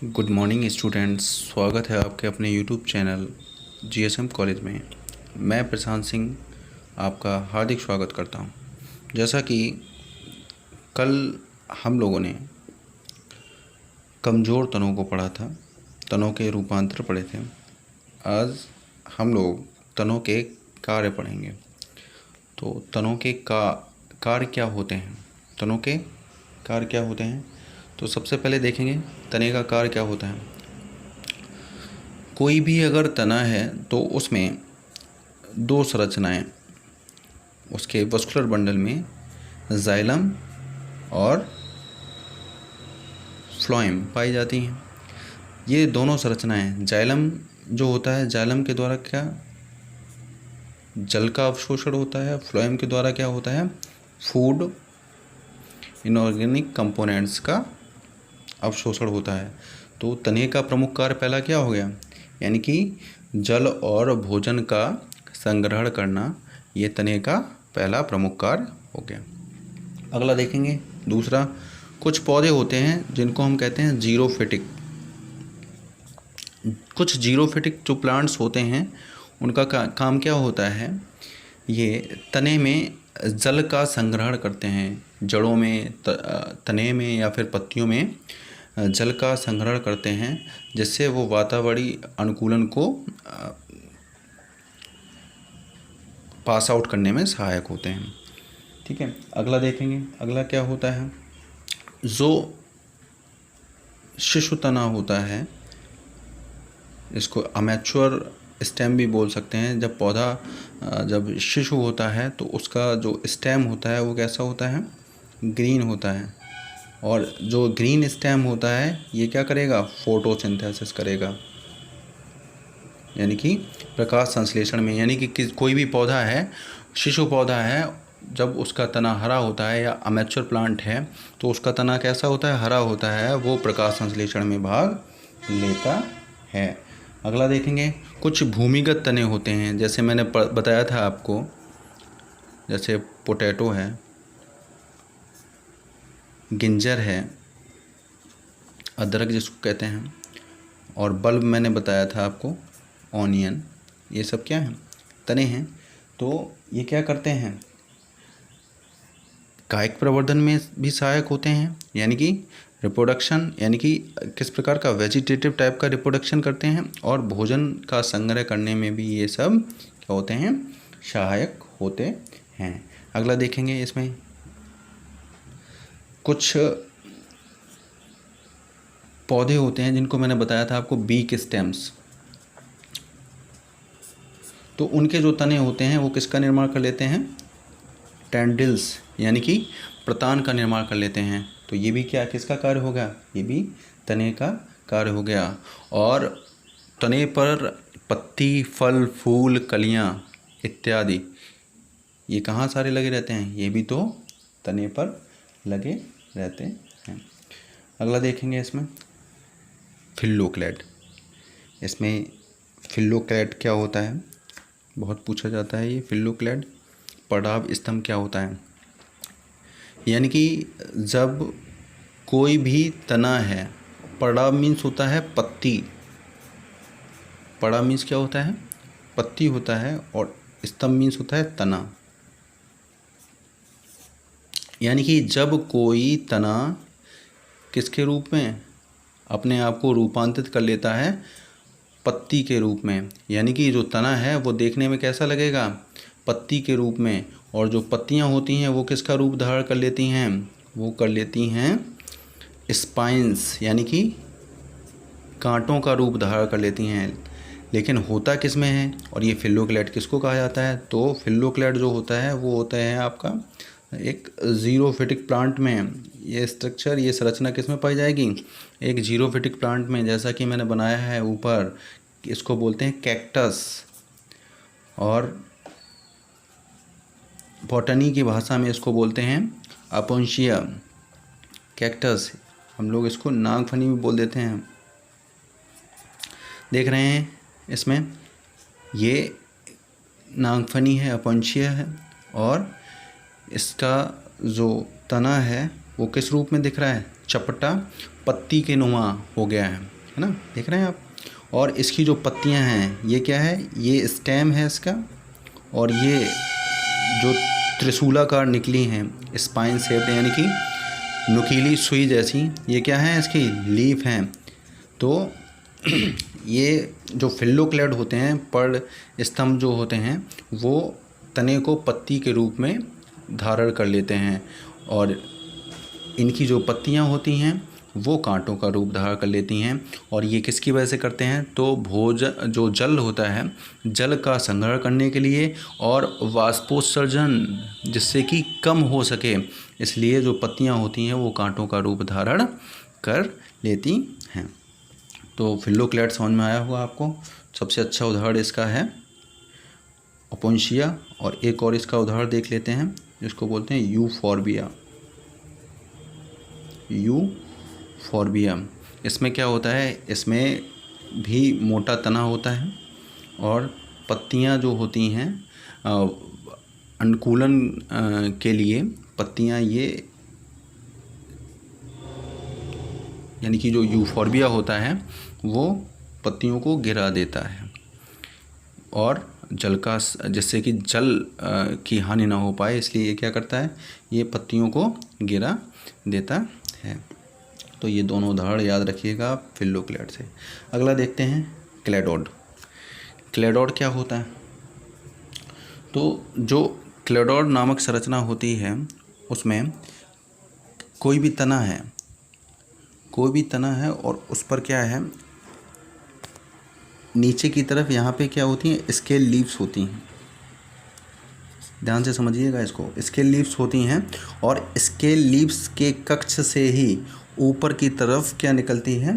Good morning students, स्वागत है आपके अपने यूट्यूब चैनल जीएसएम कॉलेज में। मैं प्रशांत सिंह आपका हार्दिक स्वागत करता हूं। जैसा कि कल हम लोगों ने कमज़ोर तनों को पढ़ा था, तनों के रूपांतर पढ़े थे। आज हम लोग तनों के कार्य पढ़ेंगे। तो तनों के कार्य क्या होते हैं, तनों के कार्य क्या होते हैं। तो सबसे पहले देखेंगे तने का कार्य क्या होता है। कोई भी अगर तना है तो उसमें दो संरचनाएं उसके वस्कुलर बंडल में जाइलम और फ्लोएम पाई जाती हैं। ये दोनों संरचनाएं, जाइलम जो होता है, जाइलम के द्वारा क्या जल का अवशोषण होता है, फ्लोएम के द्वारा क्या होता है फूड इनऑर्गेनिक कंपोनेंट्स का अवशोषण होता है। तो तने का प्रमुख कार्य पहला क्या हो गया, यानी कि जल और भोजन का संग्रहण करना, ये तने का पहला प्रमुख कार्य हो गया। अगला देखेंगे दूसरा, कुछ पौधे होते हैं जिनको हम कहते हैं जीरोफिटिक। कुछ जीरोफिटिक जो प्लांट्स होते हैं उनका काम क्या होता है, ये तने में जल का संग्रहण करते हैं। जड़ों में, तने में या फिर पत्तियों में जल का संग्रहण करते हैं, जिससे वो वातावरणीय अनुकूलन को पास आउट करने में सहायक होते हैं। ठीक है, अगला देखेंगे। अगला क्या होता है, जो शिशु तना होता है, इसको अमैच्योर स्टेम भी बोल सकते हैं। जब पौधा जब शिशु होता है तो उसका जो स्टेम होता है वो कैसा होता है, ग्रीन होता है। और जो ग्रीन स्टेम होता है ये क्या करेगा, फोटोसिंथेसिस करेगा, यानी कि प्रकाश संश्लेषण में। यानी कि कोई भी पौधा है, शिशु पौधा है, जब उसका तना हरा होता है या अमेच्योर प्लांट है तो उसका तना कैसा होता है, हरा होता है, वो प्रकाश संश्लेषण में भाग लेता है। अगला देखेंगे, कुछ भूमिगत तने होते हैं, जैसे मैंने बताया था आपको, जैसे पोटैटो है, गिंजर है, अदरक जिसको कहते हैं, और बल्ब मैंने बताया था आपको, ऑनियन, ये सब क्या हैं, तने हैं। तो ये क्या करते हैं, कायिक प्रवर्धन में भी सहायक होते हैं, यानी कि रिप्रोडक्शन, यानी कि किस प्रकार का वेजिटेटिव टाइप का रिप्रोडक्शन करते हैं, और भोजन का संग्रह करने में भी ये सब क्या होते हैं, सहायक होते हैं। अगला देखेंगे, इसमें कुछ पौधे होते हैं जिनको मैंने बताया था आपको बीक स्टेम्स। तो उनके जो तने होते हैं वो किसका निर्माण कर लेते हैं, टेंडिल्स, यानी कि प्रतान का निर्माण कर लेते हैं। तो ये भी क्या किसका कार्य होगा, ये भी तने का कार्य हो गया। और तने पर पत्ती, फल, फूल, कलियां इत्यादि ये कहाँ सारे लगे रहते हैं, ये भी तो तने पर लगे रहते हैं। अगला देखेंगे, इसमें फिल्लोक्लेड। इसमें फिल्लोक्लेड क्या होता है, बहुत पूछा जाता है ये फिल्लोक्लेड। पड़ाव स्तंभ क्या होता है, यानी कि जब कोई भी तना है, पड़ाव मीन्स होता है पत्ती, पड़ाव मीन्स क्या होता है, पत्ती होता है, और स्तंभ मीन्स होता है तना। यानी कि जब कोई तना किसके रूप में अपने आप को रूपांतरित कर लेता है, पत्ती के रूप में, यानी कि जो तना है वो देखने में कैसा लगेगा, पत्ती के रूप में, और जो पत्तियां होती हैं वो किसका रूप धारण कर लेती हैं, वो कर लेती हैं स्पाइंस, यानी कि कांटों का रूप धारण कर लेती हैं। लेकिन होता किस में है, और ये फिल्लोक्लेड किसको कहा जाता है, तो फिल्लोक्लेड जो होता है वो होता है आपका एक जीरोफिटिक प्लांट में। ये स्ट्रक्चर, ये संरचना किस में पाई जाएगी, एक जीरोफिटिक प्लांट में। जैसा कि मैंने बनाया है ऊपर, इसको बोलते हैं कैक्टस, और बॉटनी की भाषा में इसको बोलते हैं अपोंशिया कैक्टस। हम लोग इसको नागफनी भी बोल देते हैं। देख रहे हैं इसमें, ये नागफनी है, अपोंशिया है, और इसका जो तना है वो किस रूप में दिख रहा है, चपटा पत्ती के नुमा हो गया है ना, देख रहे हैं आप। और इसकी जो पत्तियां हैं ये क्या है, ये स्टेम है इसका, और ये जो त्रिशूलाकार निकली हैं स्पाइन शेप्ड यानी कि नुकीली सुई जैसी, ये क्या है, इसकी लीफ हैं। तो ये जो फिल्लोक्लेड होते हैं, पर्ण स्तंभ जो होते हैं, वो तने को पत्ती के रूप में धारण कर लेते हैं, और इनकी जो पत्तियां होती हैं वो कांटों का रूप धारण कर लेती हैं। और ये किसकी वजह से करते हैं, तो जो जल होता है, जल का संग्रह करने के लिए और वाष्पोत्सर्जन जिससे कि कम हो सके, इसलिए जो पत्तियां होती हैं वो कांटों का रूप धारण कर लेती हैं। तो फिल्लोक्लेड समझ में आया होगा आपको। सबसे अच्छा उदाहरण इसका है ओपोन्शिया, और एक और इसका उदाहरण देख लेते हैं जिसको बोलते हैं यूफॉर्बिया। यूफॉर्बिया, इसमें क्या होता है, इसमें भी मोटा तना होता है, और पत्तियां जो होती हैं अनुकूलन के लिए पत्तियां ये यानी कि जो यूफॉर्बिया होता है वो पत्तियों को गिरा देता है, और जल का, जिससे कि जल की हानि ना हो पाए, इसलिए ये क्या करता है, ये पत्तियों को गिरा देता है। तो ये दोनों उदाहरण याद रखिएगा आप फिल्लोक्लेड से। अगला देखते हैं क्लेडोड। क्लेडोड क्या होता है, तो जो क्लेडोड नामक संरचना होती है उसमें कोई भी तना है और उस पर क्या है, नीचे की तरफ यहाँ पे क्या होती हैं, स्केल लीव्स होती हैं। ध्यान से समझिएगा इसको, स्केल लीव्स होती हैं, और स्केल लीव्स के कक्ष से ही ऊपर की तरफ क्या निकलती है,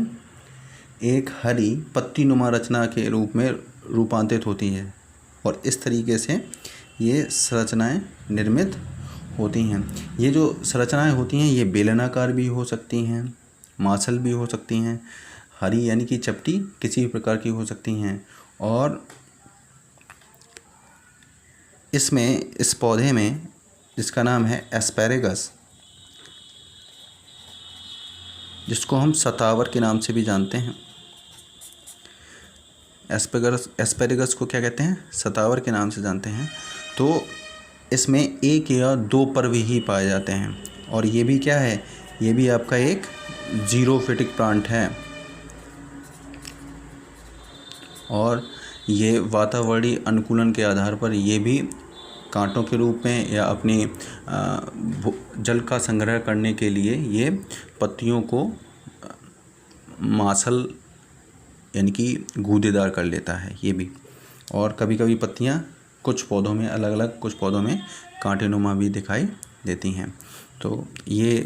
एक हरी पत्ती नुमा रचना के रूप में रूपांतरित होती है, और इस तरीके से ये संरचनाएं निर्मित होती हैं। ये जो संरचनाएं होती हैं ये बेलनाकार भी हो सकती हैं, मासल भी हो सकती हैं, हरी यानी कि चपटी किसी भी प्रकार की हो सकती हैं। और इसमें, इस पौधे में, जिसका नाम है एस्पेरेगस, जिसको हम सतावर के नाम से भी जानते हैं, एस्पेरेगस को क्या कहते हैं, सतावर के नाम से जानते हैं। तो इसमें एक या दो पर्व ही पाए जाते हैं, और ये भी क्या है, ये भी आपका एक जीरोफिटिक प्लांट है, और ये वातावरणीय अनुकूलन के आधार पर ये भी कांटों के रूप में या अपनी जल का संग्रह करने के लिए ये पत्तियों को मासल यानी कि गूदेदार कर लेता है ये भी। और कभी कभी पत्तियां कुछ पौधों में अलग अलग, कुछ पौधों में कांटेनुमा भी दिखाई देती हैं। तो ये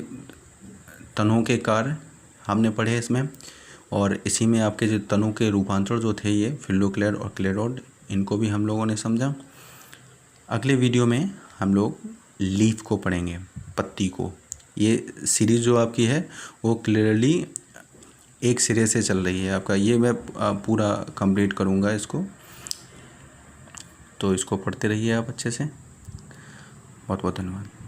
तनों के कार्य हमने पढ़े इसमें, और इसी में आपके जो तनों के रूपांतर जो थे, ये फिल्लोक्लेड और क्लेडोड, इनको भी हम लोगों ने समझा। अगले वीडियो में हम लोग लीफ को पढ़ेंगे, पत्ती को। ये सीरीज़ जो आपकी है वो क्लियरली एक सिरे से चल रही है आपका, ये मैं पूरा कंप्लीट करूँगा इसको, तो इसको पढ़ते रहिए आप अच्छे से। बहुत बहुत धन्यवाद।